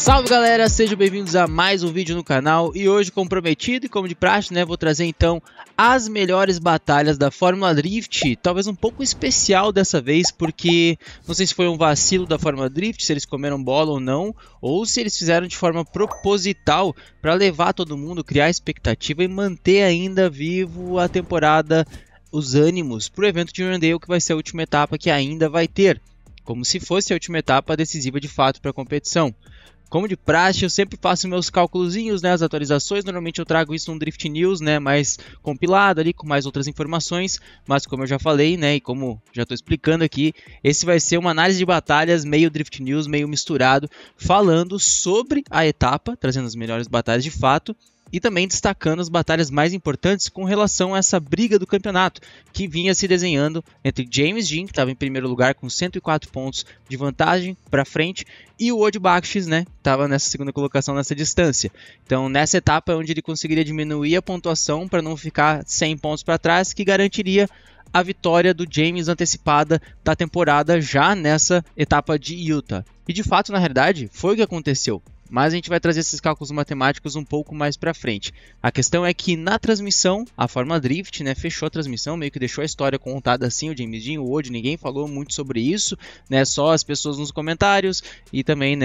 Salve galera, sejam bem-vindos a mais um vídeo no canal e hoje, como prometido e como de praxe, vou trazer então as melhores batalhas da Fórmula Drift, talvez um pouco especial dessa vez, porque não sei se foi um vacilo da Fórmula Drift, se eles comeram bola ou se eles fizeram de forma proposital para levar todo mundo, criar expectativa e manter ainda vivo a temporada, os ânimos para o evento de Irwindale, que vai ser a última etapa que ainda vai ter, como se fosse a última etapa decisiva de fato para a competição. Como de praxe, eu sempre faço meus cálculozinhos, as atualizações. Normalmente eu trago isso num Drift News, mais compilado ali, com mais outras informações. Mas como eu já falei, e como já estou explicando aqui, esse vai ser uma análise de batalhas meio Drift News, meio misturado, falando sobre a etapa, trazendo as melhores batalhas de fato. E também destacando as batalhas mais importantes com relação a essa briga do campeonato, que vinha se desenhando entre James Dean, que estava em primeiro lugar com 104 pontos de vantagem para frente, e o Wojciech Bakshis, que estava nessa segunda colocação nessa distância. Então nessa etapa é onde ele conseguiria diminuir a pontuação para não ficar 100 pontos para trás, que garantiria a vitória do James antecipada da temporada já nessa etapa de Utah. E de fato, na realidade, foi o que aconteceu. Mas a gente vai trazer esses cálculos matemáticos um pouco mais pra frente. A questão é que na transmissão, a Fórmula Drift fechou a transmissão, meio que deixou a história contada assim, o James Dean, o Wojciech, ninguém falou muito sobre isso, só as pessoas nos comentários e também,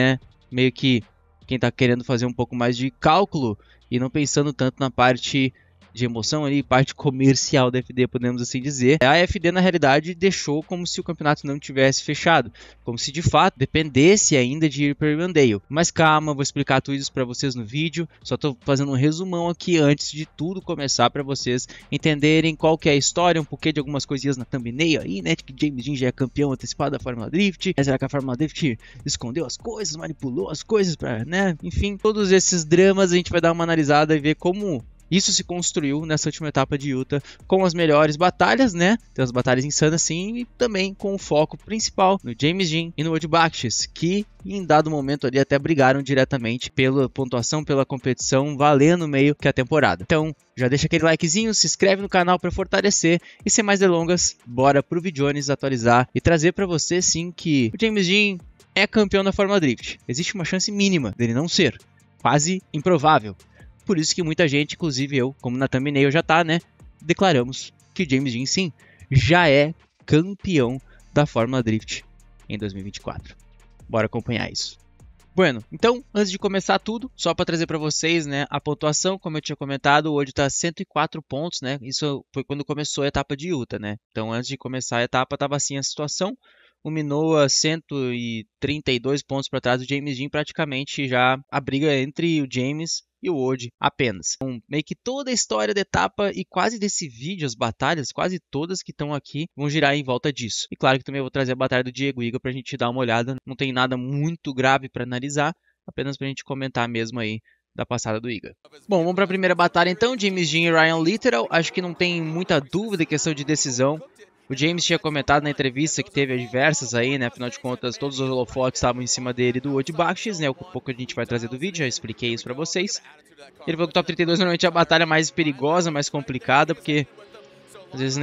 meio que quem tá querendo fazer um pouco mais de cálculo e não pensando tanto na parte de emoção ali, parte comercial da FD, podemos assim dizer. A FD, na realidade, deixou como se o campeonato não tivesse fechado, como se de fato dependesse ainda de ir para Irwindale. Mas calma, vou explicar tudo isso para vocês no vídeo, só estou fazendo um resumão aqui antes de tudo começar para vocês entenderem qual que é a história, um pouquinho de algumas coisinhas na thumbnail aí, de que James Dean já é campeão antecipado da Fórmula Drift, será que a Fórmula Drift escondeu as coisas, manipulou as coisas para, enfim, todos esses dramas a gente vai dar uma analisada e ver como isso se construiu nessa última etapa de Utah, com as melhores batalhas, Tem as batalhas insanas sim, e também com o foco principal no James Dean e no Wojciech Bakshis, que em dado momento ali até brigaram diretamente pela pontuação, pela competição, valendo meio que a temporada. Então, já deixa aquele likezinho, se inscreve no canal para fortalecer, e sem mais delongas, bora pro Videones atualizar e trazer para você sim que o James Dean é campeão da Fórmula Drift. Existe uma chance mínima dele não ser, quase improvável. Por isso que muita gente, inclusive eu, como na thumbnail já tá, declaramos que James Dean sim, já é campeão da Fórmula Drift em 2024. Bora acompanhar isso. Bueno, então, antes de começar tudo, só para trazer para vocês, a pontuação, como eu tinha comentado, hoje está 104 pontos, Isso foi quando começou a etapa de Utah, Então, antes de começar a etapa, estava assim a situação. O Minoa 132 pontos para trás do James Dean, praticamente já a briga entre o James e o Wojciech apenas. Então, meio que toda a história da etapa e quase desse vídeo, as batalhas, quase todas que estão aqui, vão girar em volta disso. E claro que também vou trazer a batalha do Diego Iga para a gente dar uma olhada. Não tem nada muito grave para analisar, apenas para a gente comentar mesmo aí da passada do Iga. Bom, vamos para a primeira batalha então, James Dean e Ryan Littrell. Acho que não tem muita dúvida em questão de decisão. O James tinha comentado na entrevista que teve diversas aí, afinal de contas todos os holofotes estavam em cima dele e do Wojciech Bakshis, o pouco a gente vai trazer do vídeo, já expliquei isso pra vocês. Ele falou que o top 32 normalmente é a batalha mais perigosa, mais complicada, porque às vezes,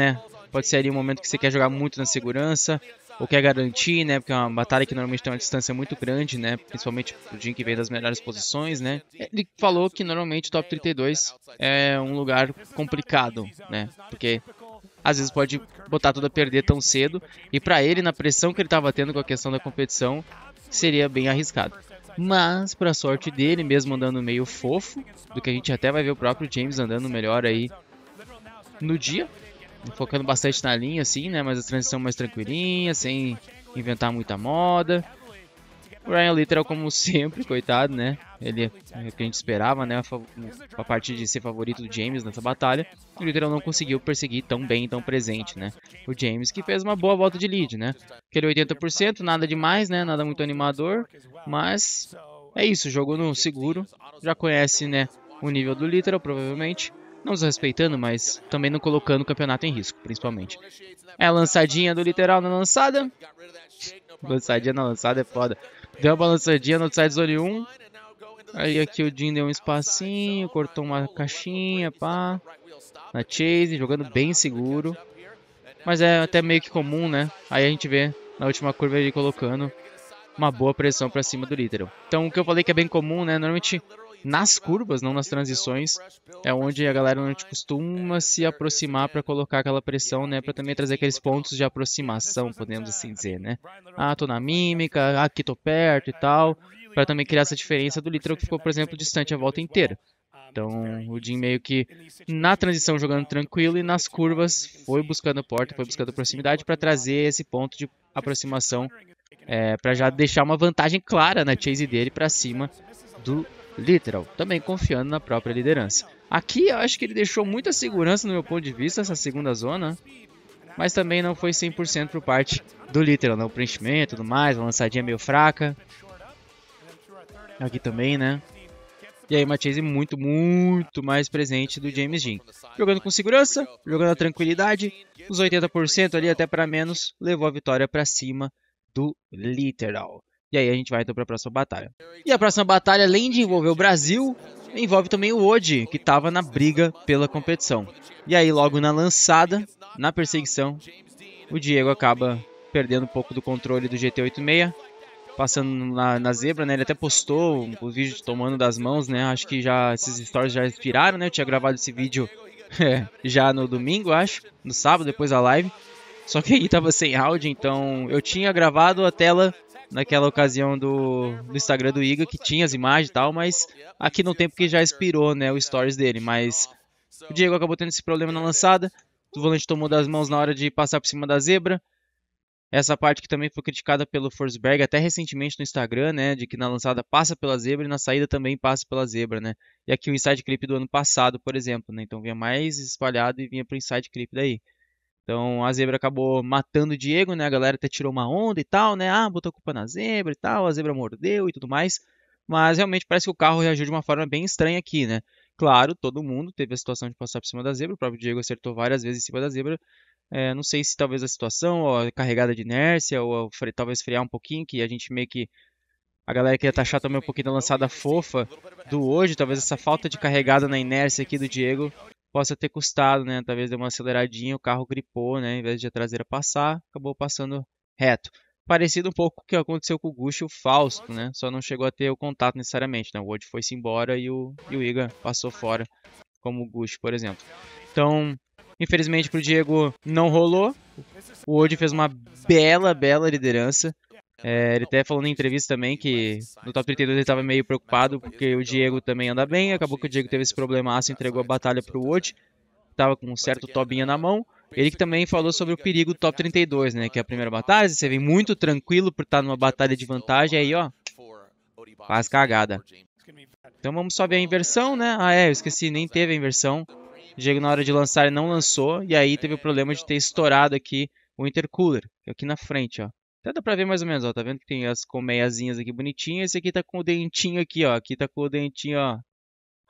pode ser ali um momento que você quer jogar muito na segurança, ou quer garantir, porque é uma batalha que normalmente tem uma distância muito grande, principalmente pro Dean que vem das melhores posições, Ele falou que normalmente o top 32 é um lugar complicado, porque às vezes pode botar tudo a perder tão cedo. E para ele, na pressão que ele estava tendo com a questão da competição, seria bem arriscado. Mas, para sorte dele, mesmo andando meio fofo, do que a gente até vai ver o próprio James andando melhor aí no dia, focando bastante na linha, assim, mas a transição mais tranquilinha, sem inventar muita moda. O Ryan Littrell, como sempre, coitado, Ele é o que a gente esperava, a parte de ser favorito do James nessa batalha. O Littrell não conseguiu perseguir tão bem, tão presente, O James que fez uma boa volta de lead, Aquele 80%, nada demais, Nada muito animador, mas é isso, jogou no seguro. Já conhece, o nível do Littrell, provavelmente. Não desrespeitando, mas também não colocando o campeonato em risco, principalmente. É a lançadinha do Littrell na lançada. Lançadinha na lançada é foda. Deu uma balançadinha no outside zone 1. Aí aqui o Dean deu um espacinho, cortou uma caixinha, pá. Na chase, jogando bem seguro. Mas é até meio que comum, Aí a gente vê na última curva ele colocando uma boa pressão para cima do líder. Então o que eu falei que é bem comum, né? Normalmente nas curvas, não nas transições, é onde a galera normalmente costuma se aproximar para colocar aquela pressão, né? Para também trazer aqueles pontos de aproximação, podemos assim dizer, né? Ah, tô na mímica, aqui tô perto e tal, para também criar essa diferença do líder que ficou, por exemplo, distante a volta inteira. Então o Jim meio que na transição jogando tranquilo e nas curvas foi buscando a porta, foi buscando a proximidade para trazer esse ponto de aproximação, para já deixar uma vantagem clara na chase dele para cima do Literal, também confiando na própria liderança. Aqui eu acho que ele deixou muita segurança no meu ponto de vista, essa segunda zona, mas também não foi 100% por parte do Literal, né? O preenchimento e tudo mais, uma lançadinha meio fraca. Aqui também, né? E aí uma chase muito mais presente do James Dean. Jogando com segurança, jogando a tranquilidade, os 80% ali até para menos, levou a vitória para cima do Literal. E aí a gente vai então para a próxima batalha. E a próxima batalha, além de envolver o Brasil, envolve também o Odi, que estava na briga pela competição. E aí logo na lançada, na perseguição, o Diego acaba perdendo um pouco do controle do GT86, passando na zebra, né? Ele até postou o vídeo tomando das mãos, né? Acho que já esses stories já expiraram, né? Eu tinha gravado esse vídeo já no domingo, acho, no sábado, depois da live. Só que aí tava sem áudio, então eu tinha gravado a tela naquela ocasião do Instagram do Iga, que tinha as imagens e tal, mas aqui no tempo que já expirou, né, o stories dele. Mas o Diego acabou tendo esse problema na lançada, o volante tomou das mãos na hora de passar por cima da zebra. Essa parte que também foi criticada pelo Forsberg até recentemente no Instagram, né, de que na lançada passa pela zebra e na saída também passa pela zebra, né. E aqui o inside clip do ano passado, por exemplo, né, então vinha mais espalhado e vinha pro inside clip daí. Então a zebra acabou matando o Diego, né? A galera até tirou uma onda e tal, né? Ah, botou a culpa na zebra e tal, a zebra mordeu e tudo mais. Mas realmente parece que o carro reagiu de uma forma bem estranha aqui, né? Claro, todo mundo teve a situação de passar por cima da zebra, o próprio Diego acertou várias vezes em cima da zebra. Não sei se talvez a situação, ou a carregada de inércia, ou talvez frear um pouquinho, que a gente meio que. A galera queria taxar também um pouquinho da lançada fofa do hoje, talvez essa falta de carregada na inércia aqui do Diego possa ter custado, né? Talvez deu uma aceleradinha, o carro gripou, né? Em vez de a traseira passar, acabou passando reto. Parecido um pouco com o que aconteceu com o Gush e o Fausto, né? Só não chegou a ter o contato necessariamente, né? O Wood foi-se embora e o Iga passou fora, como o Gush, por exemplo. Então, infelizmente para o Diego não rolou. O Wood fez uma bela liderança. Ele até falou na entrevista também que no top 32 ele estava meio preocupado porque o Diego também anda bem. Acabou que o Diego teve esse problemaço, entregou a batalha para o Wood. Estava com um certo tobinha na mão. Ele que também falou sobre o perigo do top 32, né? Que é a primeira batalha, você vem muito tranquilo por estar numa batalha de vantagem, aí ó, faz cagada. Então vamos só ver a inversão, né? Eu esqueci, nem teve a inversão. O Diego na hora de lançar ele não lançou, e aí teve o problema de ter estourado aqui o intercooler, aqui na frente, ó. Até dá pra ver mais ou menos, ó. Tá vendo que tem as colmeiazinhas aqui bonitinhas. Esse aqui tá com o dentinho aqui, ó. Aqui tá com o dentinho, ó.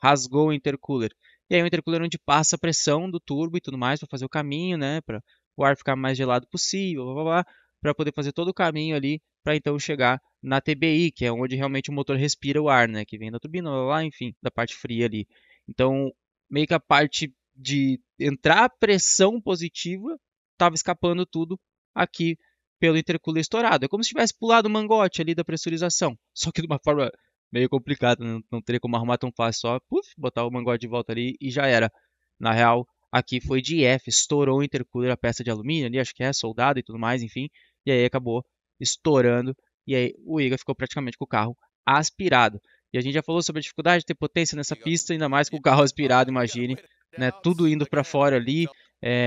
Rasgou o intercooler. E aí o intercooler é onde passa a pressão do turbo e tudo mais para fazer o caminho, né? Para o ar ficar mais gelado possível, blá, blá, blá, para poder fazer todo o caminho ali para então chegar na TBI, que é onde realmente o motor respira o ar, né? Que vem da turbina, blá, blá, blá, enfim, da parte fria ali. Então, meio que a parte de entrar pressão positiva estava escapando tudo aqui pelo intercooler estourado. É como se tivesse pulado o mangote ali da pressurização, só que de uma forma meio complicado, não teria como arrumar tão fácil, só botar o mangote de volta ali e já era. Na real, aqui foi de F, estourou o intercooler, a peça de alumínio ali, acho que é soldado e tudo mais, enfim, e aí acabou estourando, e aí o Iga ficou praticamente com o carro aspirado. E a gente já falou sobre a dificuldade de ter potência nessa pista, ainda mais com o carro aspirado, imagine, né, tudo indo para fora ali,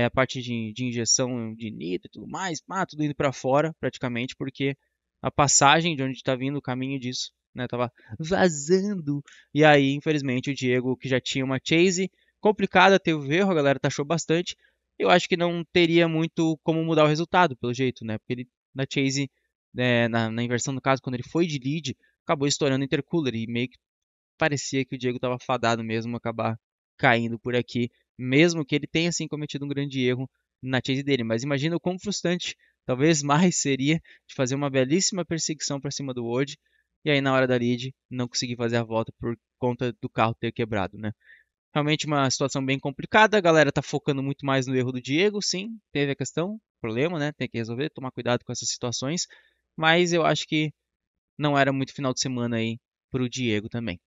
a parte de injeção de nitro e tudo mais, tudo indo para fora praticamente, porque a passagem de onde está vindo o caminho disso, né, tava vazando. E aí, infelizmente, o Diego, que já tinha uma chase complicada, teve o erro, a galera taxou bastante. Eu acho que não teria muito como mudar o resultado, pelo jeito, né? Porque ele, na chase, na inversão do caso, quando ele foi de lead, acabou estourando o intercooler e meio que parecia que o Diego estava fadado mesmo a acabar caindo por aqui, mesmo que ele tenha assim cometido um grande erro na chase dele. Mas imagina o quão frustrante, talvez mais seria, de fazer uma belíssima perseguição para cima do Wood e aí na hora da lead não conseguir fazer a volta por conta do carro ter quebrado, né? Realmente uma situação bem complicada, a galera tá focando muito mais no erro do Diego, sim, teve a questão, problema, né? Tem que resolver, tomar cuidado com essas situações, mas eu acho que não era muito final de semana aí pro Diego também.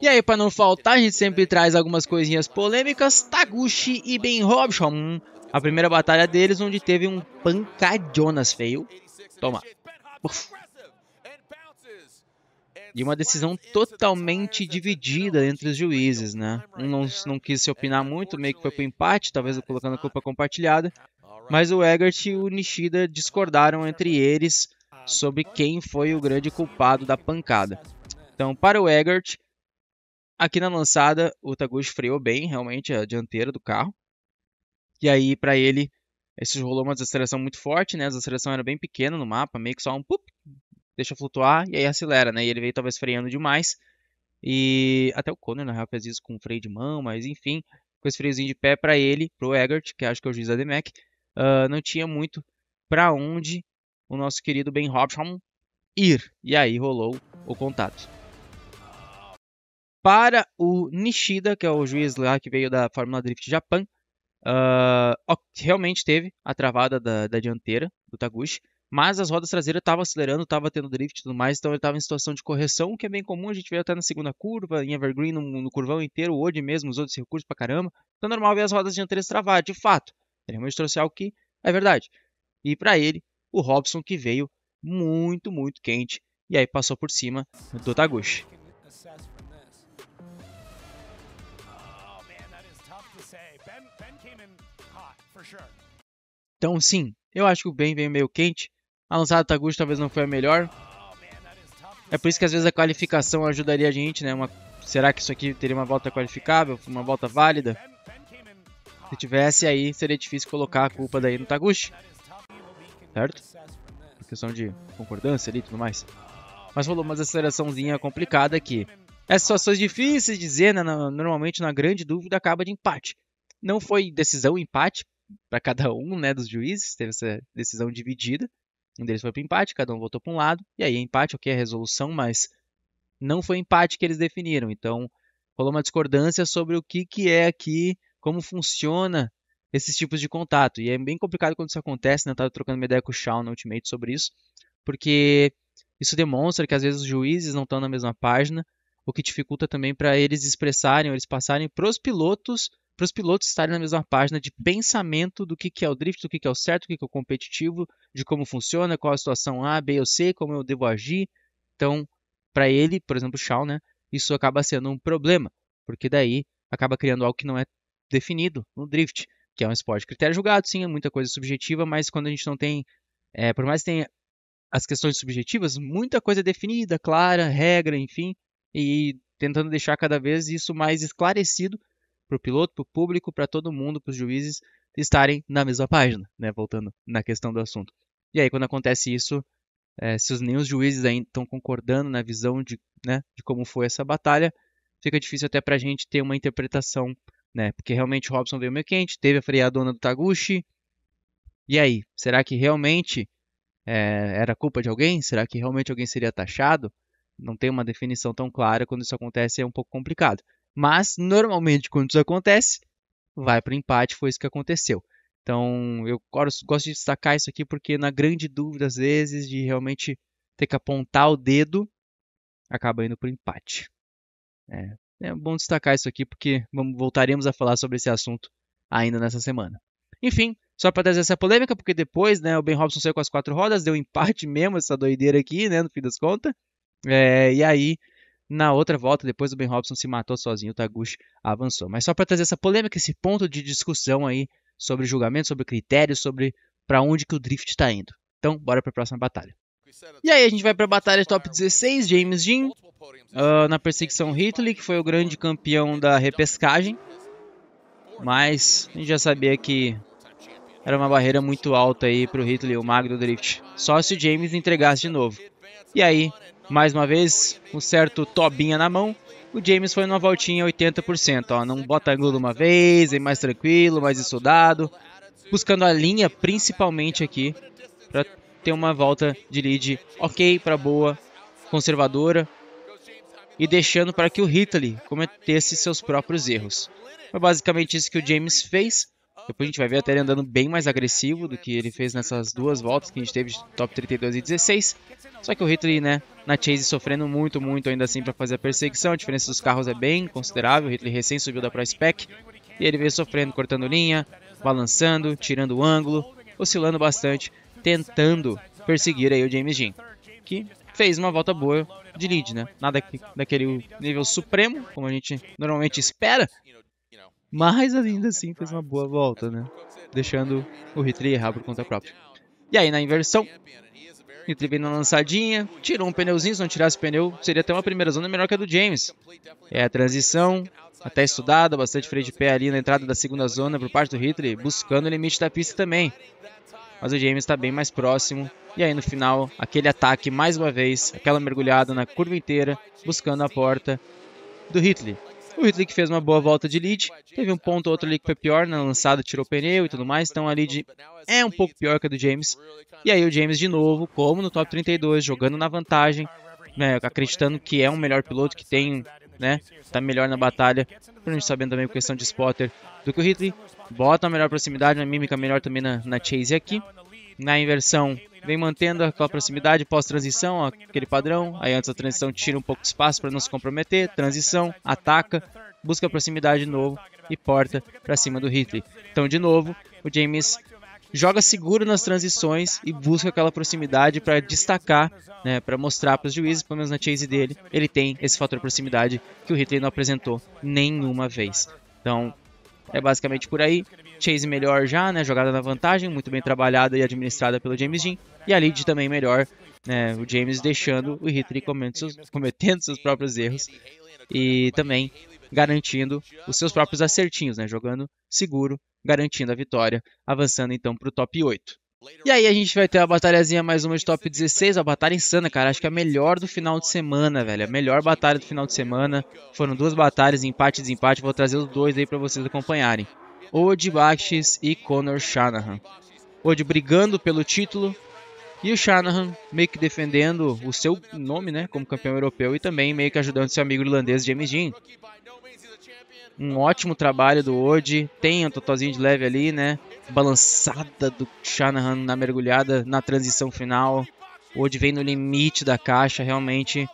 E aí, para não faltar, a gente sempre traz algumas coisinhas polêmicas. Taguchi e Ben Robson. A primeira batalha deles, onde teve um pancadionas feio. Toma. Uf. E uma decisão totalmente dividida entre os juízes, né? Um não quis se opinar muito, meio que foi pro empate, talvez colocando a culpa compartilhada. Mas o Eggert e o Nishida discordaram entre eles sobre quem foi o grande culpado da pancada. Então, para o Eggert, aqui na lançada, o Taguchi freou bem, realmente, a dianteira do carro. E aí, para ele, esse rolou uma desaceleração muito forte, né? A desaceleração era bem pequena no mapa, meio que só um pup, deixa flutuar e aí acelera, né? E ele veio talvez freando demais. E até o Conor, na real, fez isso com freio de mão, mas enfim, com esse freiozinho de pé para ele, pro Eggert, que acho que é o juiz da DMAC, não tinha muito para onde o nosso querido Ben Robson ir. E aí rolou o contato. Para o Nishida, que é o juiz lá que veio da Fórmula Drift Japan, realmente teve a travada da dianteira do Taguchi, mas as rodas traseiras estavam acelerando, estava tendo drift e tudo mais, então ele estava em situação de correção, que é bem comum, a gente vê até na segunda curva, em Evergreen, no curvão inteiro, o Ode mesmo usou esse recurso pra caramba, então é normal ver as rodas dianteiras travar, de fato. Ele realmente trouxe algo que é verdade. E para ele, o Robson que veio muito, muito quente, e aí passou por cima do Taguchi. Então sim, eu acho que o Ben veio meio quente. A lançada do Taguchi talvez não foi a melhor. É por isso que às vezes a qualificação ajudaria a gente, né? Será que isso aqui teria uma volta qualificável, uma volta válida? Se tivesse aí, seria difícil colocar a culpa daí no Taguchi. Certo? Por questão de concordância ali e tudo mais. Mas rolou uma aceleraçãozinha complicada aqui. Essas situações difíceis de dizer, né? Normalmente na grande dúvida acaba de empate. Não foi decisão empate para cada um, né, dos juízes, teve essa decisão dividida. Um deles foi para empate, cada um votou para um lado, e aí empate, ok, é resolução, mas não foi empate que eles definiram. Então, rolou uma discordância sobre o que é aqui, como funciona esses tipos de contato. E é bem complicado quando isso acontece, né? Eu estava trocando uma ideia com o Shawn no Ultimate sobre isso, porque isso demonstra que às vezes os juízes não estão na mesma página, o que dificulta também para eles expressarem, ou eles passarem para os pilotos estarem na mesma página de pensamento do que é o drift, do que é o certo, do que é o competitivo, de como funciona, qual a situação A, B ou C, como eu devo agir. Então, para ele, por exemplo, o Shawn, né, isso acaba sendo um problema, porque daí acaba criando algo que não é definido no drift, que é um esporte de critério julgado, sim, é muita coisa subjetiva, mas quando a gente não tem, por mais que tenha as questões subjetivas, muita coisa é definida, clara, regra, enfim, e tentando deixar cada vez isso mais esclarecido para o piloto, para o público, para todo mundo, para os juízes estarem na mesma página, né? Voltando na questão do assunto. E aí, quando acontece isso, se nem os juízes ainda estão concordando na visão de como foi essa batalha, fica difícil até para a gente ter uma interpretação, né? Porque realmente o Robson veio meio quente, teve a freadona do Taguchi. E aí, será que realmente era culpa de alguém? Será que realmente alguém seria taxado? Não tem uma definição tão clara, quando isso acontece é um pouco complicado. Mas, normalmente, quando isso acontece, vai para o empate, foi isso que aconteceu. Então, eu gosto de destacar isso aqui porque, na grande dúvida, às vezes, de realmente ter que apontar o dedo, acaba indo para o empate. É bom destacar isso aqui porque voltaremos a falar sobre esse assunto ainda nessa semana. Enfim, só para trazer essa polêmica, porque depois, né, o Ben Robson saiu com as 4 rodas, deu empate mesmo, essa doideira aqui, né, no fim das contas. E aí, na outra volta, depois o Ben Robson se matou sozinho, o Taguchi avançou. Mas só para trazer essa polêmica, esse ponto de discussão aí sobre julgamento, sobre critérios, sobre para onde que o drift está indo. Então, bora para a próxima batalha. E aí a gente vai para a batalha top 16, James Dean, na perseguição Hitley, que foi o grande campeão da repescagem. Mas a gente já sabia que era uma barreira muito alta aí para o Hitley, o mago do drift. Só se o James entregasse de novo. E aí, mais uma vez, um certo tobinha na mão, o James foi numa voltinha 80%, ó, não bota ângulo uma vez, é mais tranquilo, mais estudado, buscando a linha principalmente aqui, para ter uma volta de lead ok para boa, conservadora, e deixando para que o Hitley cometesse seus próprios erros. Foi basicamente isso que o James fez, Depois a gente vai ver até ele andando bem mais agressivo do que ele fez nessas duas voltas que a gente teve de top 32 e 16. Só que o Hitley, né, na chase sofrendo muito ainda assim para fazer a perseguição. A diferença dos carros é bem considerável. O Hitley recém subiu da Pro Spec e ele veio sofrendo, cortando linha, balançando, tirando o ângulo, oscilando bastante, tentando perseguir aí o James Dean, que fez uma volta boa de lead, né? Nada daquele nível supremo, como a gente normalmente espera, mas ainda assim fez uma boa volta, né? Deixando o Hitley errar por conta própria. E aí na inversão, o Hitley vem na lançadinha, tirou um pneuzinho, se não tirasse o pneu, seria até uma primeira zona melhor que a do James. É a transição, até estudada, bastante freio de pé ali na entrada da segunda zona por parte do Hitley, buscando o limite da pista também. Mas o James está bem mais próximo. E aí no final, aquele ataque mais uma vez, aquela mergulhada na curva inteira, buscando a porta do Hitley. O Hitley que fez uma boa volta de lead, teve um ponto ou outro ali que foi pior, na lançada tirou o pneu e tudo mais, então a lead é um pouco pior que a do James. E aí o James de novo, como no top 32, jogando na vantagem, né, acreditando que é um melhor piloto, que tem, né, tá melhor na batalha, por gente sabendo também por questão de spotter do que o Hitley. Bota uma melhor proximidade, uma mímica melhor também na chase aqui. Na inversão, vem mantendo aquela proximidade pós-transição, aquele padrão. Aí antes da transição tira um pouco de espaço para não se comprometer. Transição, ataca, busca a proximidade de novo e porta para cima do Hitley. Então, de novo, o James joga seguro nas transições e busca aquela proximidade para destacar, né, para mostrar para os juízes, pelo menos na chase dele, ele tem esse fator proximidade que o Hitley não apresentou nenhuma vez. Então, é basicamente por aí. Chase melhor já, né? Jogada na vantagem, muito bem trabalhada e administrada pelo James Dean. E a lead também melhor, né? O James deixando o Hitley cometendo seus próprios erros e também garantindo os seus próprios acertinhos, né? Jogando seguro, garantindo a vitória, avançando então para o top 8. E aí a gente vai ter a batalhazinha mais uma de top 16, a batalha insana, cara. Acho que é a melhor do final de semana, velho. A melhor batalha do final de semana. Foram duas batalhas, empate e desempate. Vou trazer os dois aí pra vocês acompanharem. Ode Bakshis e Conor Shanahan. Ode brigando pelo título e o Shanahan meio que defendendo o seu nome, né, como campeão europeu e também meio que ajudando seu amigo irlandês James Dean. Um ótimo trabalho do Ode, tem um totalzinho de leve ali, né? Balançada do Shanahan na mergulhada na transição final. O Ode vem no limite da caixa, realmente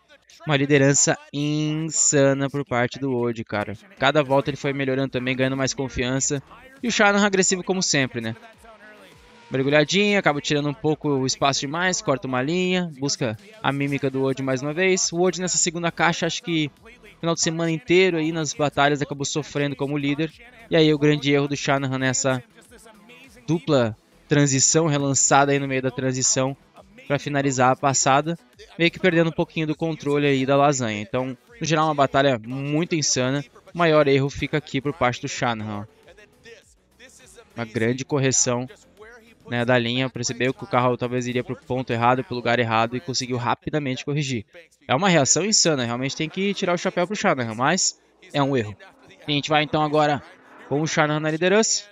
uma liderança insana por parte do Ode, cara. Cada volta ele foi melhorando também, ganhando mais confiança. E o Shanahan agressivo como sempre, né? Mergulhadinha, acaba tirando um pouco o espaço demais, corta uma linha, busca a mímica do Ode mais uma vez. O Ode nessa segunda caixa, acho que final de semana inteiro aí nas batalhas acabou sofrendo como líder. E aí o grande erro do Shanahan nessa dupla transição, relançada aí no meio da transição para finalizar a passada, meio que perdendo um pouquinho do controle aí da lasanha. Então, no geral, uma batalha muito insana. O maior erro fica aqui por parte do Shanahan. Uma grande correção, né, da linha, percebeu que o carro talvez iria para o ponto errado, para o lugar errado e conseguiu rapidamente corrigir. É uma reação insana, realmente tem que tirar o chapéu para o Shanahan, mas é um erro. E a gente vai então agora com o Shanahan na liderança.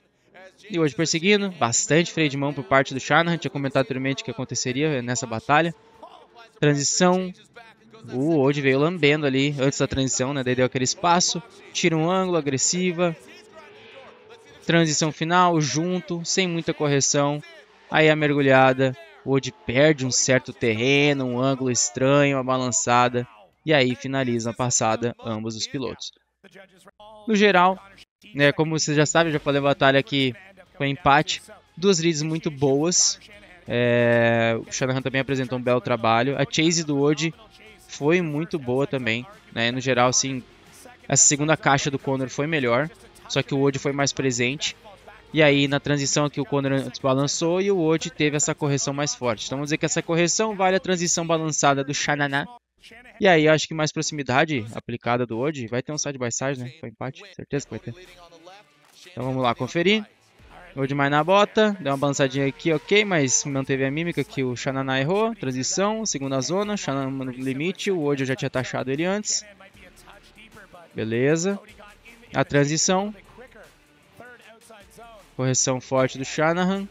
E hoje perseguindo, bastante freio de mão por parte do Shanahan, tinha comentado anteriormente que aconteceria nessa batalha. Transição, o Ode veio lambendo ali antes da transição, né, daí deu aquele espaço, tira um ângulo, agressiva. Transição final, junto, sem muita correção. Aí a mergulhada, o Ode perde um certo terreno, um ângulo estranho, uma balançada. E aí finaliza a passada ambos os pilotos. No geral, né, como vocês já sabem, eu já falei a batalha aqui foi empate. Duas leads muito boas. O Shanahan também apresentou um belo trabalho. A chase do Ode foi muito boa também, né? No geral, assim, essa segunda caixa do Conor foi melhor. Só que o Ode foi mais presente. E aí na transição aqui o Conor desbalançou e o Ode teve essa correção mais forte. Então vamos dizer que essa correção vale a transição balançada do Shanahan. E aí acho que mais proximidade aplicada do Ode. Vai ter um side by side, né? Foi empate, certeza que vai ter. Então vamos lá conferir. Ode mais na bota, deu uma balançadinha aqui, ok, mas manteve a mímica que o Shanahan errou. Transição, segunda zona, Shanahan no limite. O Ode eu já tinha taxado ele antes. Beleza. A transição. Correção forte do Shanahan.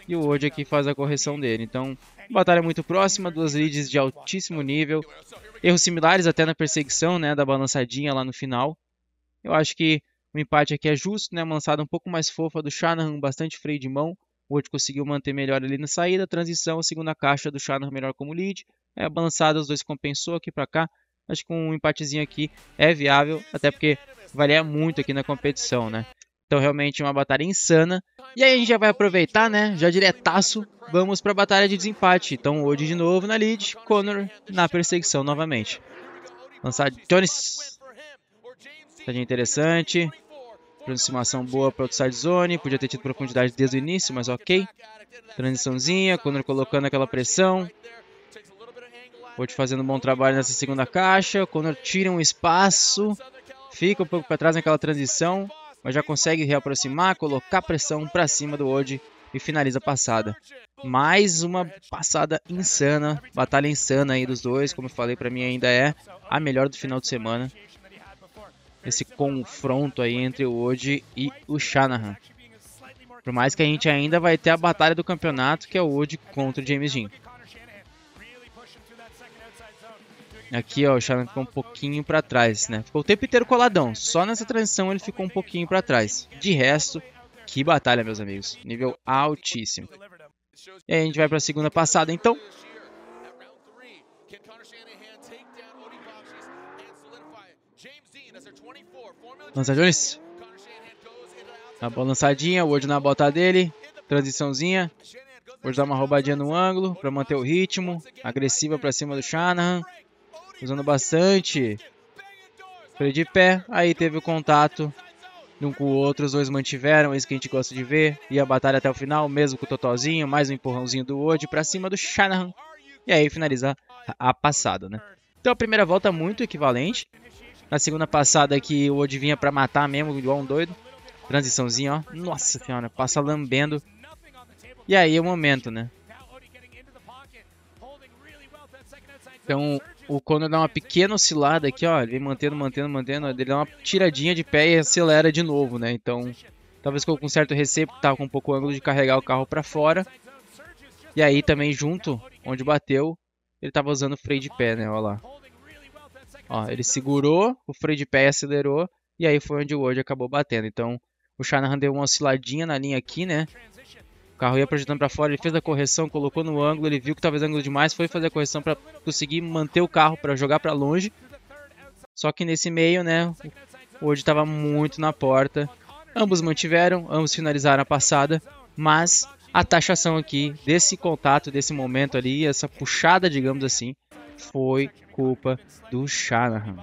E o Ode aqui faz a correção dele. Então, batalha muito próxima, duas leads de altíssimo nível. Erros similares até na perseguição, né, da balançadinha lá no final. Eu acho que O empate aqui é justo, né? Uma lançada um pouco mais fofa do Shanahan, bastante freio de mão. O Wood conseguiu manter melhor ali na saída. Transição, segunda caixa do Shanahan melhor como lead. A balançada, os dois compensou aqui pra cá. Acho que um empatezinho aqui é viável, até porque valia muito aqui na competição, né? Então realmente uma batalha insana. E aí a gente já vai aproveitar, né? Já diretaço, vamos pra batalha de desempate. Então Wood de novo na lead, Conor na perseguição novamente. Lançar Jones. Tadinha interessante. Aproximação boa para outside zone. Podia ter tido profundidade desde o início, mas ok. Transiçãozinha, Conor colocando aquela pressão. Wood fazendo um bom trabalho nessa segunda caixa. Conor tira um espaço. Fica um pouco para trás naquela transição, mas já consegue reaproximar, colocar pressão para cima do Wood e finaliza a passada. Mais uma passada insana, batalha insana aí dos dois, como eu falei, para mim ainda é a melhor do final de semana. Esse confronto aí entre o Wood e o Shanahan. Por mais que a gente ainda vai ter a batalha do campeonato, que é o Wood contra o James Dean. Aqui, ó, o Shanahan ficou um pouquinho para trás, né? Ficou o tempo inteiro coladão. Só nessa transição ele ficou um pouquinho para trás. De resto, que batalha, meus amigos. Nível altíssimo. E aí a gente vai para a segunda passada, então. Lança Jones. A bola lançadinha, o Wood na bota dele. Transiçãozinha. Wood dá uma roubadinha no ângulo para manter o ritmo. Agressiva para cima do Shanahan. Usando bastante. Freio de pé. Aí teve o contato de um com o outro. Os dois mantiveram. É isso que a gente gosta de ver. E a batalha até o final. Mesmo com o totalzinho. Mais um empurrãozinho do Wood para cima do Shanahan. E aí finalizar a passada, né? Então a primeira volta muito equivalente. Na segunda passada aqui o Wood vinha para matar mesmo. Igual um doido. Transiçãozinha, ó. Nossa senhora. Passa lambendo. E aí é o momento, né? Então o Conor dá uma pequena oscilada aqui, ó. Ele vem mantendo. Ele dá uma tiradinha de pé e acelera de novo, né? Então, talvez ficou com certo receio, porque tava com um pouco o ângulo de carregar o carro pra fora. E aí também junto, onde bateu, ele tava usando o freio de pé, né? Ó lá. Ó, ele segurou o freio de pé e acelerou. E aí foi onde o Wood acabou batendo. Então, o Shanahan deu uma osciladinha na linha aqui, né? O carro ia projetando para fora, ele fez a correção, colocou no ângulo, ele viu que talvez ângulo demais, foi fazer a correção para conseguir manter o carro, para jogar para longe. Só que nesse meio, né, o Wood estava muito na porta. Ambos mantiveram, ambos finalizaram a passada, mas a taxação aqui desse contato, desse momento ali, essa puxada, digamos assim, foi culpa do Shanahan.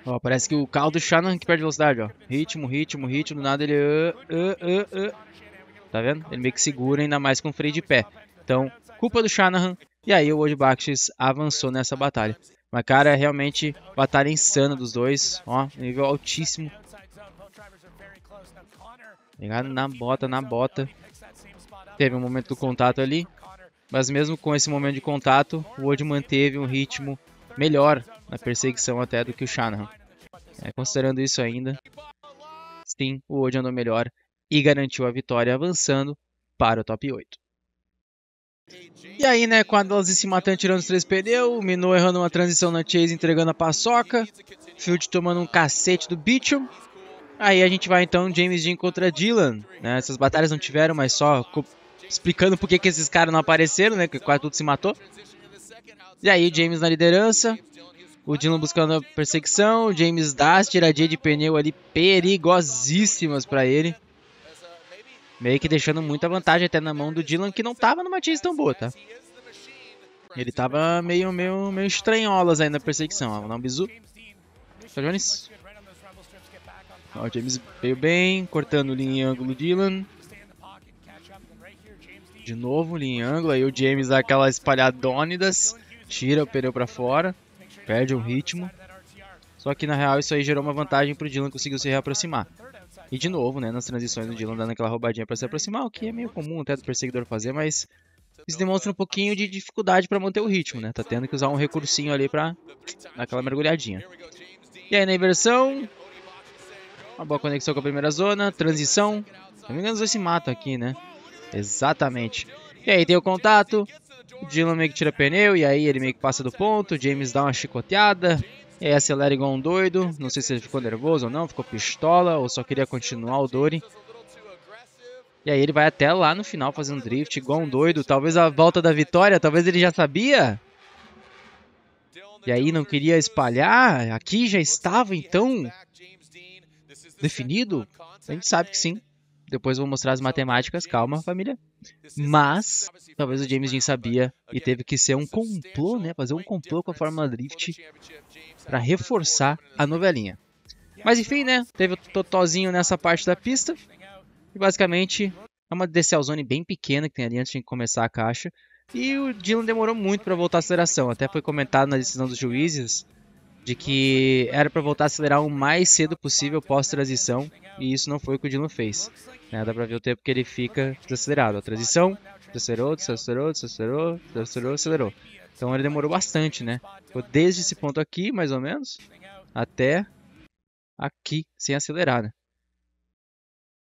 Ó, parece que o carro do Shanahan que perde velocidade, ó. Ritmo, do nada ele... Tá vendo? Ele meio que segura, ainda mais com freio de pé. Então, culpa do Shanahan. E aí o Wood Bakshis avançou nessa batalha. Mas, cara, realmente batalha insana dos dois. Ó, nível altíssimo. Ligado na bota. Teve um momento do contato ali. Mas mesmo com esse momento de contato, o Wood manteve um ritmo melhor na perseguição até do que o Shanahan. Considerando isso ainda, sim, o Wood andou melhor e garantiu a vitória avançando para o top 8. E aí, né, com a Dallas se matando, tirando os 3 pneus, o Minot errando uma transição na Chase, entregando a paçoca, Field tomando um cacete do Beecham. Aí a gente vai então James Dean contra Dylan, né? Essas batalhas não tiveram, mas só explicando por que esses caras não apareceram, né, que quase tudo se matou. E aí o James na liderança, o Dylan buscando a perseguição, o James dá as tiradinhas de pneu ali perigosíssimas para ele. Meio que deixando muita vantagem até na mão do Dylan, que não tava numa chase tão boa, tá? Ele tava meio estranholas aí na perseguição. Ó, vou dar um bizu. Jones. Ó, o James veio bem, cortando linha em ângulo Dylan. De novo, linha em ângulo. Aí o James dá aquela espalhadônidas. Tira o pneu pra fora. Perde o ritmo. Só que na real isso aí gerou uma vantagem pro Dylan, conseguiu se reaproximar. E de novo, né, nas transições do Dylan dando aquela roubadinha para se aproximar, o que é meio comum até do perseguidor fazer, mas isso demonstra um pouquinho de dificuldade para manter o ritmo, né? Tá tendo que usar um recursinho ali para dar aquela mergulhadinha. E aí na inversão, uma boa conexão com a primeira zona, transição. Se não me engano os dois se matam aqui, né? Exatamente. E aí tem o contato, o Dylan meio que tira pneu e aí ele meio que passa do ponto, o James dá uma chicoteada. E aí acelera igual um doido. Não sei se ele ficou nervoso ou não, ficou pistola ou só queria continuar o Dory. E aí ele vai até lá no final fazendo drift igual um doido. Talvez a volta da vitória, talvez ele já sabia. E aí não queria espalhar. Aqui já estava então definido. A gente sabe que sim. Depois eu vou mostrar as matemáticas, calma família. Mas talvez o James Dean sabia e teve que ser um complô, né? Fazer um complô com a Fórmula Drift para reforçar a novelinha. Mas enfim, né? Teve o totozinho nessa parte da pista. E basicamente é uma DCL Zone bem pequena que tem ali antes de começar a caixa. E o Dylan demorou muito para voltar a aceleração. Até foi comentado na decisão dos juízes de que era para voltar a acelerar o mais cedo possível pós-transição. E isso não foi o que o Dylan fez. Dá pra ver o tempo que ele fica desacelerado. A transição, desacelerou, desacelerou, desacelerou, desacelerou, acelerou. Então ele demorou bastante, né? Foi desde esse ponto aqui, mais ou menos, até aqui, sem acelerar, né?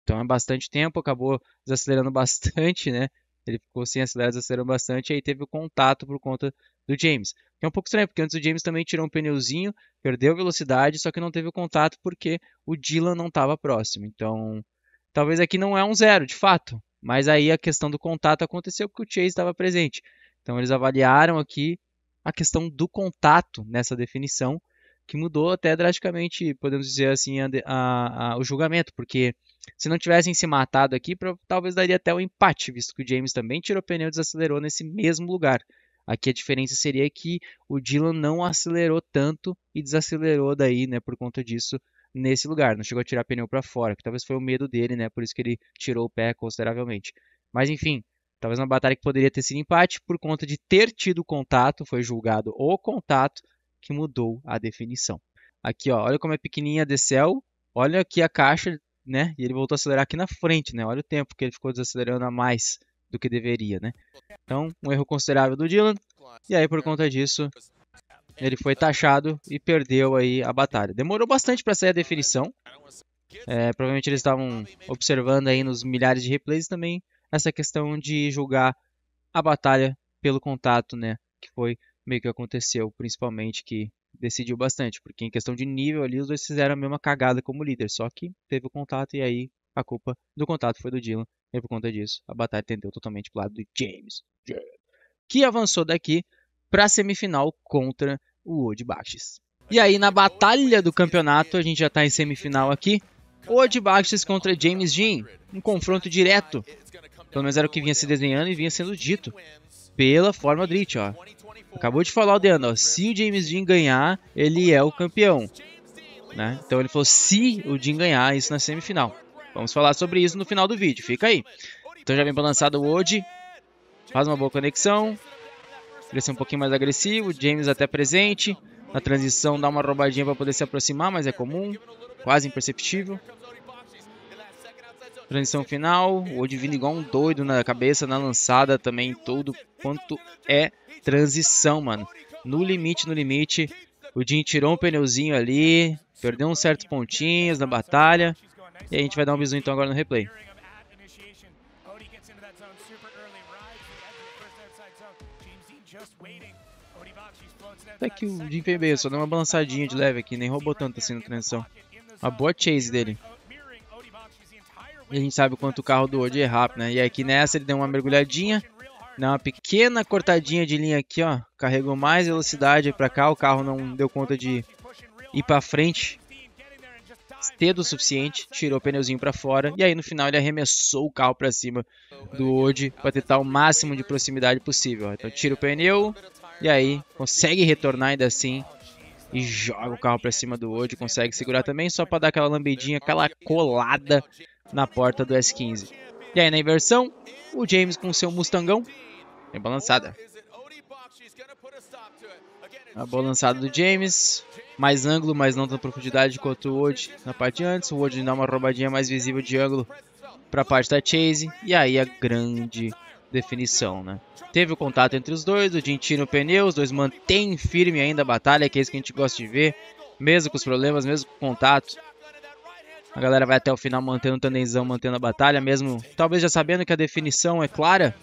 Então é bastante tempo, acabou desacelerando bastante, né? Ele ficou sem acelerar, desacelerando bastante, e aí teve o contato por conta do James. Que é um pouco estranho, porque antes o James também tirou um pneuzinho, perdeu velocidade, só que não teve o contato porque o Dylan não estava próximo. Então, talvez aqui não é um zero, de fato. Mas aí a questão do contato aconteceu porque o Chase estava presente. Então eles avaliaram aqui a questão do contato nessa definição, que mudou até drasticamente, podemos dizer assim, o julgamento, porque se não tivessem se matado aqui, talvez daria até o empate, visto que o James também tirou pneu e desacelerou nesse mesmo lugar. Aqui a diferença seria que o Dylan não acelerou tanto e desacelerou daí, né, por conta disso, nesse lugar. Não chegou a tirar pneu para fora, que talvez foi o medo dele, né, por isso que ele tirou o pé consideravelmente. Mas enfim, talvez uma batalha que poderia ter sido empate por conta de ter tido contato, foi julgado o contato, que mudou a definição. Aqui, ó, olha como é pequenininha a decel, olha aqui a caixa, né? E ele voltou a acelerar aqui na frente, né? Olha o tempo que ele ficou desacelerando a mais do que deveria, né? Então, um erro considerável do Dylan. E aí, por conta disso, ele foi taxado e perdeu aí a batalha. Demorou bastante para sair a definição. Provavelmente eles estavam observando aí nos milhares de replays também essa questão de julgar a batalha pelo contato, né? Que foi meio que aconteceu, principalmente que decidiu bastante, porque em questão de nível ali os dois fizeram a mesma cagada como líder, só que teve o contato e aí a culpa do contato foi do Dylan, e por conta disso a batalha tendeu totalmente pro lado do James, que avançou daqui para a semifinal contra o Odi Bakshish. E aí na batalha do campeonato, a gente já está em semifinal aqui, Odi Bakshish contra James Dean, um confronto direto, pelo menos era o que vinha se desenhando e vinha sendo dito pela Fórmula Drift, ó. Acabou de falar o Deano, ó, se o James Dean ganhar, ele é o campeão, né? Então ele falou se o Dean ganhar isso na semifinal. Vamos falar sobre isso no final do vídeo, fica aí. Então já vem balançado o Odi, faz uma boa conexão, ele ser um pouquinho mais agressivo, James até presente, na transição dá uma roubadinha para poder se aproximar, mas é comum, quase imperceptível. Transição final, o Odi vindo igual um doido na cabeça, na lançada também, tudo quanto é transição, mano. No limite, o Dean tirou um pneuzinho ali, perdeu uns certos pontinhos na batalha. E a gente vai dar um bisu então agora no replay. Até que o Dean fez bem, só deu uma balançadinha de leve aqui, nem roubou tanto assim na transição. Uma boa chase dele. E a gente sabe o quanto o carro do Odi é rápido, né? E aqui nessa ele deu uma mergulhadinha, deu uma pequena cortadinha de linha aqui, ó. Carregou mais velocidade pra cá, o carro não deu conta de ir pra frente cedo o suficiente, tirou o pneuzinho pra fora. E aí no final ele arremessou o carro pra cima do Odi pra tentar o máximo de proximidade possível. Então tira o pneu e aí consegue retornar ainda assim. E joga o carro pra cima do Odi, consegue segurar também, só pra dar aquela lambidinha, aquela colada na porta do S15. E aí na inversão, o James com seu Mustangão, bem balançada. A boa lançada do James, mais ângulo, mas não tanta profundidade quanto o Odi na parte de antes. O Odi dá uma roubadinha mais visível de ângulo para a parte da chase. E aí a grande definição, né? Teve o contato entre os dois, o Dean tira o pneu, os dois mantêm firme ainda a batalha, que é isso que a gente gosta de ver. Mesmo com os problemas, mesmo com o contato. A galera vai até o final mantendo o tandemzão, mantendo a batalha, mesmo talvez já sabendo que a definição é clara.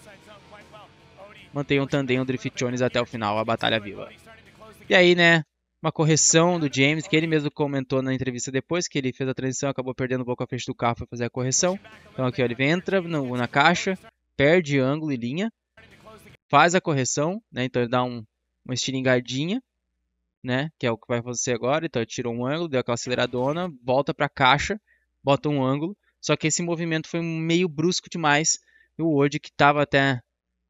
Mantém o tandem, o Drift Jones até o final, a batalha viva. E aí, né, uma correção do James, que ele mesmo comentou na entrevista depois, que ele fez a transição, acabou perdendo um pouco a frente do carro para fazer a correção. Então aqui ó, ele entra na caixa, perde ângulo e linha, faz a correção, né? Então ele dá uma estilingadinha, né? Que é o que vai acontecer agora. Então ele tirou um ângulo, deu aquela aceleradona, volta para a caixa, bota um ângulo. Só que esse movimento foi meio brusco demais. E o Wode que estava até...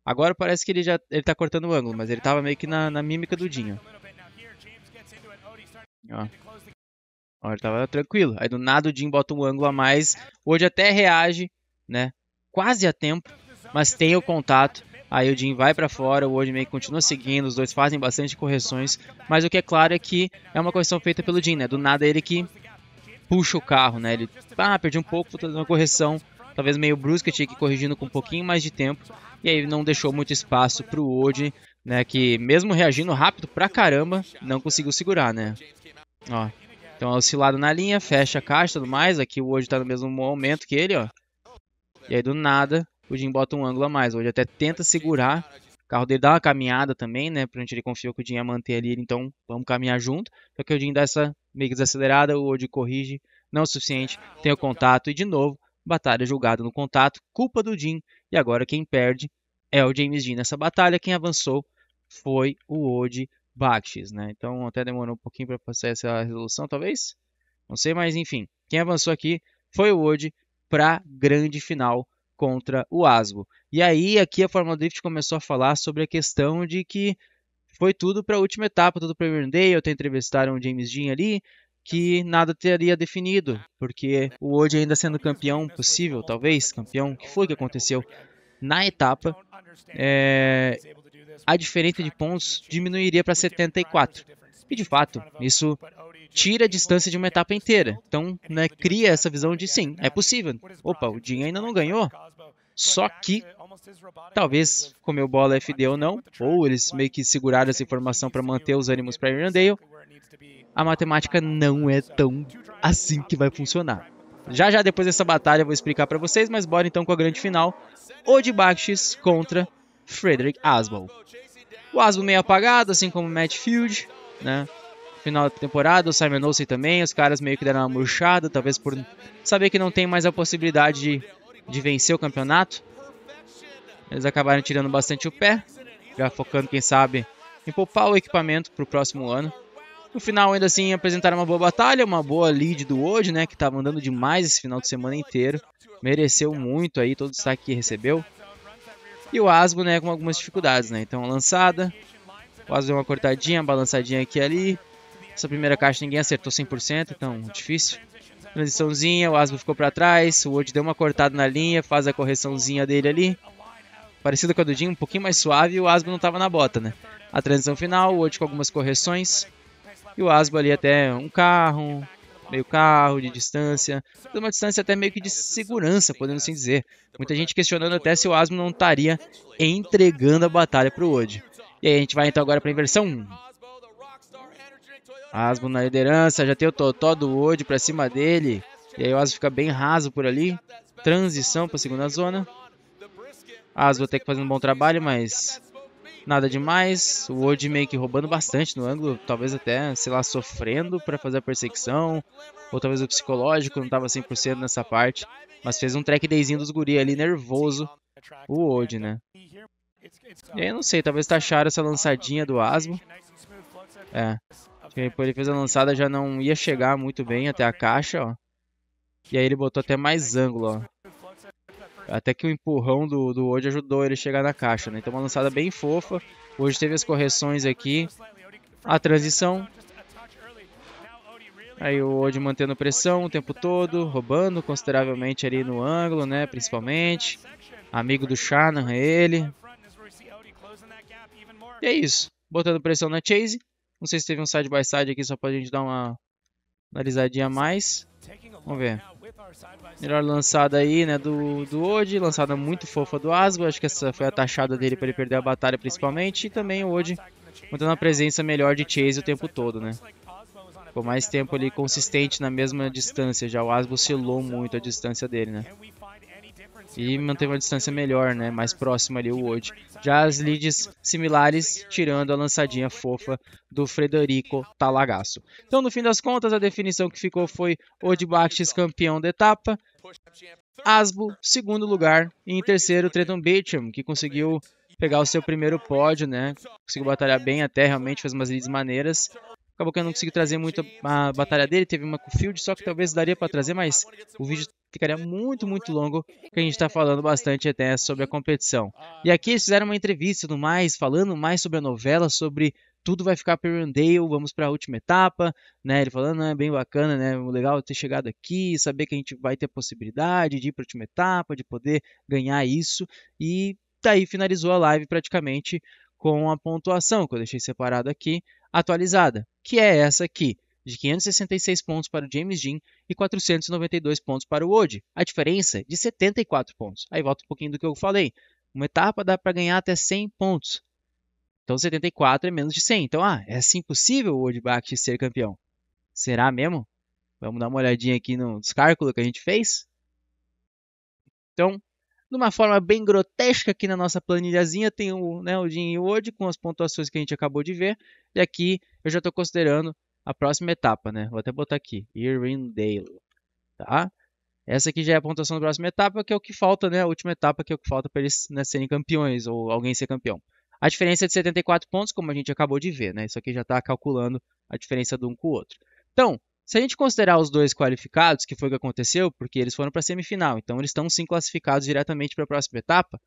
Agora parece que ele tá cortando o ângulo, mas ele estava meio que na mímica do Dinho. Ó, ele tava tranquilo. Aí do nada o Jim bota um ângulo a mais. O Wode até reage, né? Quase a tempo, mas tem o contato. Aí o Jim vai pra fora, o Wode meio que continua seguindo. Os dois fazem bastante correções. Mas o que é claro é que é uma correção feita pelo Jim, né? Do nada ele que puxa o carro, né? Ele, perdi um pouco, vou fazer uma correção. Talvez meio brusca, tinha que ir corrigindo com um pouquinho mais de tempo. E aí não deixou muito espaço pro Wode, né? Que mesmo reagindo rápido pra caramba, não conseguiu segurar, né? Ó, então oscilado na linha, fecha a caixa e tudo mais. Aqui o Wode tá no mesmo momento que ele, ó. E aí do nada o Jim bota um ângulo a mais. O Wode até tenta segurar. O carro dele dá uma caminhada também, né? Pra onde ele confiou que o Jim ia manter ali. Então vamos caminhar junto. Só que o Jim dá essa meio que desacelerada. O Wode corrige. Não é o suficiente. Tem o contato. E de novo, batalha julgada no contato. Culpa do Jim. E agora quem perde é o James Dean nessa batalha. Quem avançou foi o Wode Bakshi, né? Então até demorou um pouquinho para passar essa resolução, talvez? Não sei, mas enfim. Quem avançou aqui foi o Wode para grande final contra o Asbo. E aí aqui a Fórmula Drift começou a falar sobre a questão de que foi tudo para a última etapa, tudo para o Riverdale. Até entrevistaram o James Dean ali, que nada teria definido, porque o Wode ainda sendo campeão possível, talvez, campeão, que foi que aconteceu na etapa, a diferença de pontos diminuiria para 74. E de fato, isso tira a distância de uma etapa inteira. Então, né, cria essa visão de sim, é possível. Opa, o Jim ainda não ganhou. Só que, talvez comeu bola FD ou não, ou eles meio que seguraram essa informação para manter os ânimos para Irondale. A matemática não é tão assim que vai funcionar. Já depois dessa batalha eu vou explicar para vocês, mas bora então com a grande final. Wode Bakshi contra Frederick Asbo. O Asbo meio apagado, assim como o Matt Field, né? Final da temporada, o Simon Olsen também, os caras meio que deram uma murchada, talvez por saber que não tem mais a possibilidade de vencer o campeonato. Eles acabaram tirando bastante o pé, já focando, quem sabe, em poupar o equipamento para o próximo ano. No final, ainda assim, apresentaram uma boa batalha, uma boa lead do Wode, né, que estava andando demais esse final de semana inteiro. Mereceu muito aí todo o destaque que recebeu. E o Asbo, né, com algumas dificuldades, né? Então, a lançada, o Asbo deu uma cortadinha, balançadinha aqui e ali. Essa primeira caixa ninguém acertou 100%, então difícil. Transiçãozinha, o Asbo ficou para trás, o Wode deu uma cortada na linha, faz a correçãozinha dele ali. Parecida com a do Jim, um pouquinho mais suave, e o Asbo não estava na bota, né? A transição final, o Wode com algumas correções. E o Asbo ali até um carro, meio carro de distância. Uma distância até meio que de segurança, podemos assim dizer. Muita gente questionando até se o Asbo não estaria entregando a batalha para o Wode. E aí a gente vai então agora para a inversão. Asbo na liderança, já tem o totó do Wode para cima dele. E aí o Asbo fica bem raso por ali. Transição para a segunda zona. Asbo tem que fazer um bom trabalho, mas nada demais. O Wode meio que roubando bastante no ângulo, talvez até, sei lá, sofrendo para fazer a perseguição. Ou talvez o psicológico não estava 100% nessa parte. Mas fez um track dayzinho dos guri ali, nervoso. O Wode, né? E aí, não sei, talvez taxaram essa lançadinha do Asbo. Depois ele fez a lançada, já não ia chegar muito bem até a caixa, ó. E aí ele botou até mais ângulo, ó. Até que o empurrão do Wode ajudou ele a chegar na caixa, né? Então uma lançada bem fofa. Hoje teve as correções aqui. A transição. Aí o Wode mantendo pressão o tempo todo, roubando consideravelmente ali no ângulo, né? Principalmente. Amigo do Shanahan, ele. E é isso. Botando pressão na Chase. Não sei se teve um side by side aqui só pra gente dar uma analisadinha a mais. Vamos ver. Melhor lançada aí, né, do Wode. Lançada muito fofa do Asbo. Acho que essa foi a taxada dele para ele perder a batalha principalmente. E também o Wode mantendo uma presença melhor de Chase o tempo todo, né. Ficou mais tempo ali consistente na mesma distância. Já o Asbo oscilou muito a distância dele, né. e manteve uma distância melhor, né, mais próxima ali o Wode. Já as leads similares, tirando a lançadinha fofa do Frederico Talagasso. Então, no fim das contas, a definição que ficou foi Wode Bakhtis campeão da etapa, Asbo, segundo lugar, e em terceiro, Trenton Beecham, que conseguiu pegar o seu primeiro pódio, né? Conseguiu batalhar bem até, realmente fez umas leads maneiras. Acabou que eu não consegui trazer muito a batalha dele, teve uma com o Field, só que talvez daria para trazer, mas o vídeo ficaria muito, muito longo, que a gente está falando bastante até sobre a competição. E aqui eles fizeram uma entrevista e tudo mais, falando mais sobre a novela, sobre tudo vai ficar para Irondale, vamos para a última etapa, né? Ele falando, é bem bacana, né? O legal é ter chegado aqui, saber que a gente vai ter a possibilidade de ir para a última etapa, de poder ganhar isso. E daí finalizou a live praticamente com a pontuação, que eu deixei separado aqui, atualizada, que é essa aqui, de 566 pontos para o James Dean e 492 pontos para o Wode. A diferença é de 74 pontos. Aí volta um pouquinho do que eu falei. Uma etapa dá para ganhar até 100 pontos. Então 74 é menos de 100. Então, é assim possível o Wode Bakhtis ser campeão? Será mesmo? Vamos dar uma olhadinha aqui nos cálculos que a gente fez? Então, de uma forma bem grotesca aqui na nossa planilhazinha, tem o Dean e o Wode com as pontuações que a gente acabou de ver. E aqui eu já estou considerando a próxima etapa, né? Vou até botar aqui, Irwindale, tá? Essa aqui já é a pontuação da próxima etapa, que é o que falta, né? A última etapa, que é o que falta para eles, né, serem campeões ou alguém ser campeão. A diferença é de 74 pontos, como a gente acabou de ver, né? Isso aqui já está calculando a diferença de um com o outro. Então, se a gente considerar os dois qualificados, que foi o que aconteceu, porque eles foram para a semifinal, então eles estão sim classificados diretamente para a próxima etapa,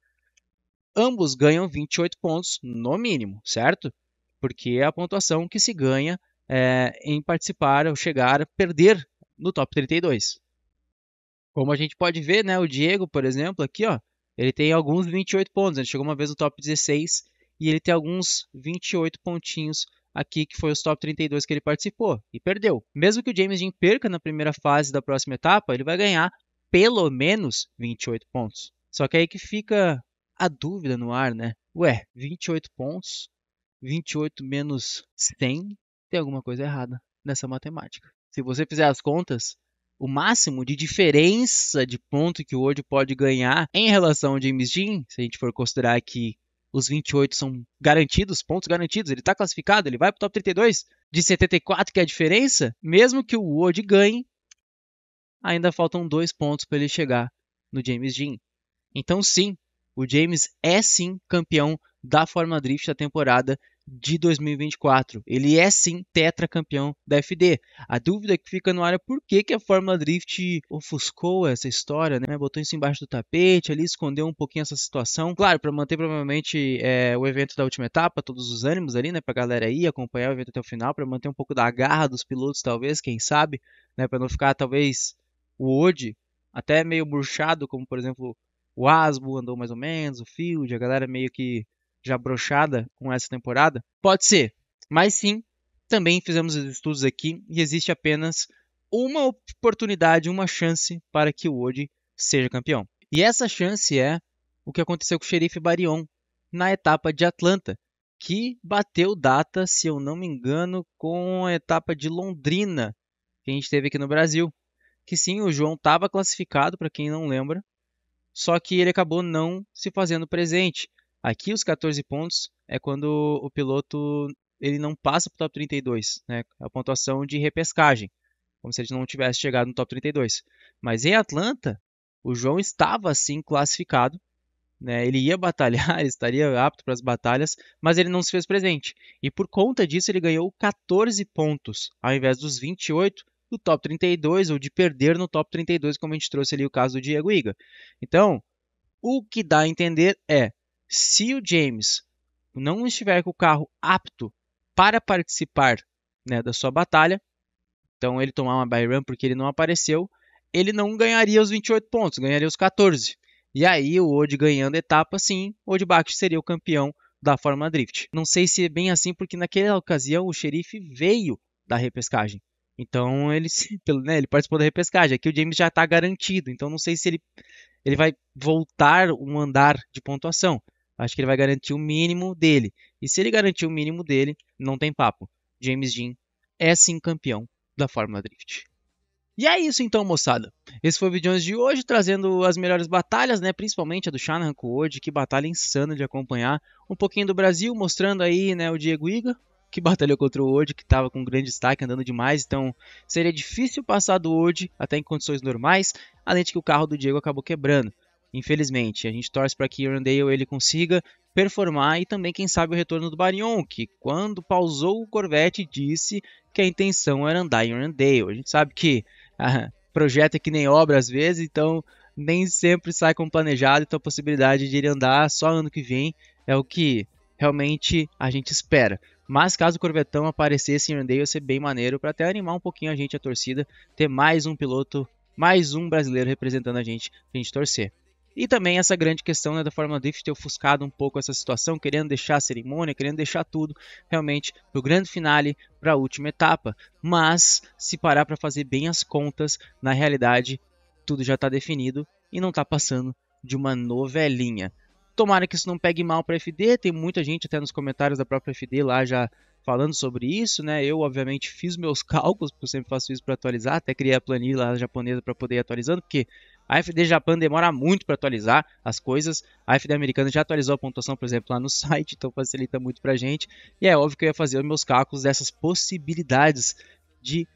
ambos ganham 28 pontos no mínimo, certo? Porque é a pontuação que se ganha em participar, ou chegar, perder no top 32. Como a gente pode ver, né, o Diego, por exemplo, aqui, ó, ele tem alguns 28 pontos, ele chegou uma vez no top 16 e ele tem alguns 28 pontinhos aqui, que foi os top 32 que ele participou e perdeu. Mesmo que o James Dean perca na primeira fase da próxima etapa, ele vai ganhar pelo menos 28 pontos. Só que aí que fica a dúvida no ar, né? Ué, 28 pontos, 28 menos 100, tem alguma coisa errada nessa matemática. Se você fizer as contas, o máximo de diferença de ponto que o Wode pode ganhar em relação ao James Dean, se a gente for considerar que os 28 são garantidos, pontos garantidos, ele está classificado, ele vai para o top 32, de 74 que é a diferença, mesmo que o Wode ganhe, ainda faltam 2 pontos para ele chegar no James Dean. Então sim, o James é sim campeão da Fórmula Drift da temporada de 2024. Ele é sim tetracampeão da FD. A dúvida que fica no ar é por que a Fórmula Drift ofuscou essa história, né? Botou isso embaixo do tapete, ali escondeu um pouquinho essa situação. Claro, para manter provavelmente o evento da última etapa, todos os ânimos ali, né? Para a galera ir acompanhar o evento até o final, para manter um pouco da garra dos pilotos, talvez, quem sabe, né? Para não ficar talvez o Wode até meio murchado, como por exemplo o Asbo andou mais ou menos, o Field, a galera meio que já brochada com essa temporada? Pode ser, mas sim, também fizemos os estudos aqui e existe apenas uma oportunidade, uma chance para que o Wode seja campeão. E essa chance é o que aconteceu com o Xerife Barion na etapa de Atlanta, que bateu data, se eu não me engano, com a etapa de Londrina, que a gente teve aqui no Brasil. Que sim, o João estava classificado, para quem não lembra, só que ele acabou não se fazendo presente. Aqui os 14 pontos é quando o piloto ele não passa para o top 32, né? A pontuação de repescagem, como se ele não tivesse chegado no top 32. Mas em Atlanta, o João estava sim classificado, né? Ele ia batalhar, ele estaria apto para as batalhas, mas ele não se fez presente. E por conta disso ele ganhou 14 pontos, ao invés dos 28 do top 32, ou de perder no top 32, como a gente trouxe ali o caso do Diego Iga. Então, o que dá a entender é, se o James não estiver com o carro apto para participar, né, da sua batalha, então ele tomar uma buy run porque ele não apareceu, ele não ganharia os 28 pontos, ganharia os 14. E aí o Wode ganhando a etapa, sim, o Wode Bakhtis seria o campeão da Fórmula Drift. Não sei se é bem assim, porque naquela ocasião o xerife veio da repescagem. Então ele, né, ele participou da repescagem. Aqui o James já está garantido. Então não sei se ele vai voltar um andar de pontuação. Acho que ele vai garantir o mínimo dele. E se ele garantir o mínimo dele, não tem papo. James Dean é sim campeão da Fórmula Drift. E é isso então, moçada. Esse foi o vídeo de hoje, trazendo as melhores batalhas, né? Principalmente a do Shanahan com o Odi, que batalha insana de acompanhar. Um pouquinho do Brasil, mostrando aí, né, o Diego Iga, que batalhou contra o Odi, que estava com grande destaque, andando demais. Então seria difícil passar do Odi, até em condições normais, além de que o carro do Diego acabou quebrando. Infelizmente, a gente torce para que Irondale ele consiga performar e também, quem sabe, o retorno do Barion, que quando pausou o Corvette disse que a intenção era andar em Irondale. A gente sabe que projeto é que nem obra às vezes, então nem sempre sai como planejado, então a possibilidade de ele andar só ano que vem é o que realmente a gente espera. Mas caso o Corvetão aparecesse em Irondale, ia ser bem maneiro para até animar um pouquinho a gente, a torcida, ter mais um piloto, mais um brasileiro representando a gente torcer. E também essa grande questão, né, da Fórmula Drift ter ofuscado um pouco essa situação, querendo deixar a cerimônia, querendo deixar tudo realmente para o grande finale, para a última etapa. Mas, se parar para fazer bem as contas, na realidade, tudo já está definido e não está passando de uma novelinha. Tomara que isso não pegue mal para a FD, tem muita gente até nos comentários da própria FD lá já falando sobre isso, né? Eu, obviamente, fiz meus cálculos, porque eu sempre faço isso para atualizar, até criei a planilha lá japonesa para poder ir atualizando, porque a FD Japan demora muito para atualizar as coisas. A FD americana já atualizou a pontuação, por exemplo, lá no site, então facilita muito para a gente. E é óbvio que eu ia fazer os meus cálculos dessas possibilidades de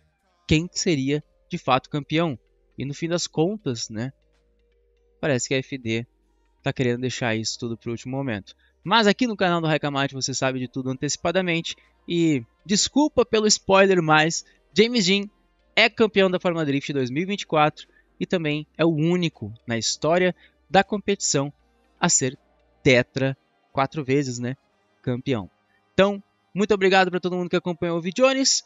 quem seria de fato campeão. E no fim das contas, né? Parece que a FD está querendo deixar isso tudo para o último momento. Mas aqui no canal do Haikamate você sabe de tudo antecipadamente. E desculpa pelo spoiler, mas James Dean é campeão da Fórmula Drift 2024 e também é o único na história da competição a ser tetra 4 vezes, né, campeão. Então, muito obrigado para todo mundo que acompanhou o Videones.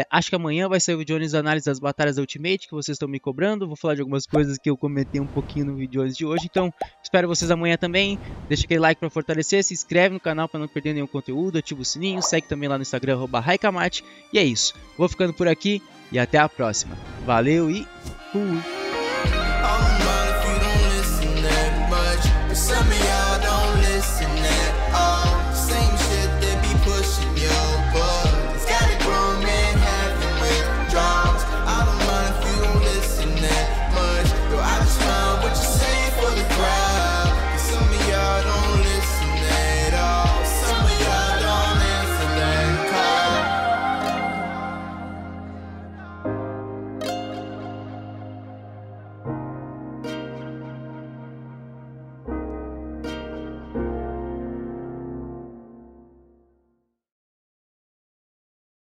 Acho que amanhã vai sair o Videones análise das batalhas da Ultimate que vocês estão me cobrando. Vou falar de algumas coisas que eu comentei um pouquinho no Videones de hoje. Então, espero vocês amanhã também. Deixa aquele like para fortalecer, se inscreve no canal para não perder nenhum conteúdo, ativa o sininho, segue também lá no Instagram @Haikamate. E é isso. Vou ficando por aqui e até a próxima. Valeu e fui!